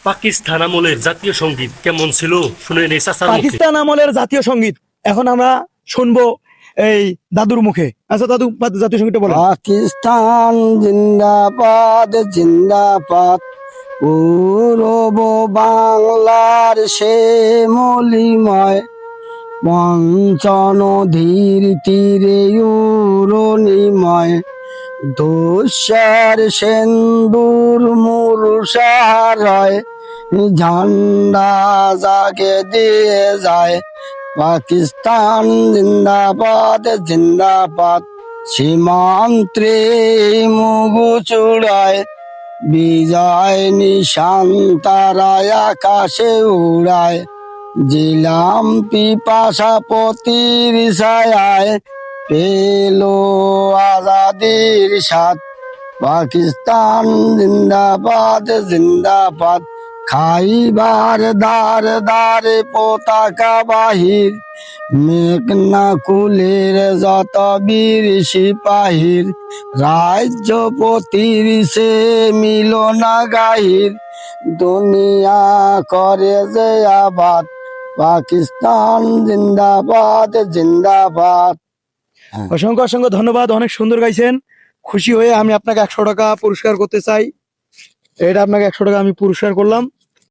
পাকিস্তান আমলের জাতীয় সঙ্গীত কেমন ছিল শুনে নেই চাচার মুখে। পাকিস্তান আমলের জাতীয় সঙ্গীত এখন আমরা শুনবো এই দাদুর মুখে। আচ্ছা দাদু, জাতীয় সঙ্গীতটা বলেন। পাকিস্তান জিন্দাবাদ জিন্দাবাদ, পূর্ব বাংলার সে মলিময়, পঞ্চনদীর তীরে উরণিময়, দুঃসার সেন্দুর মুরুষারয়, ঝান্ডা জাগে দিয়ে যায়। পাকিস্তান জিন্দাবাদ জিন্দাবাদ, সীমান্তে মুগু চূড়ায়, বিজয় নিশান তারায় আকাশে উড়ায়, জিলাম পিপাসা পতির ছায়ায়, পেল আজাদির সাথ। পাকিস্তান জিন্দাবাদ জিন্দাবাদ, খাইবার দার দারে পতাকা বাহির, মেঘনা কুলের যত বীর সিপাহীর, রাজ্যপতির সে মিলনা গাহির, দুনিয়া করে যে আবাদ। পাকিস্তান জিন্দাবাদ জিন্দাবাদ। অসংখ্য অসংখ্য ধন্যবাদ, অনেক সুন্দর গাইছেন। খুশি হয়ে আমি আপনাকে 100 টাকা পুরস্কার করতে চাই। এটা আপনাকে 100 টাকা আমি পুরস্কার করলাম।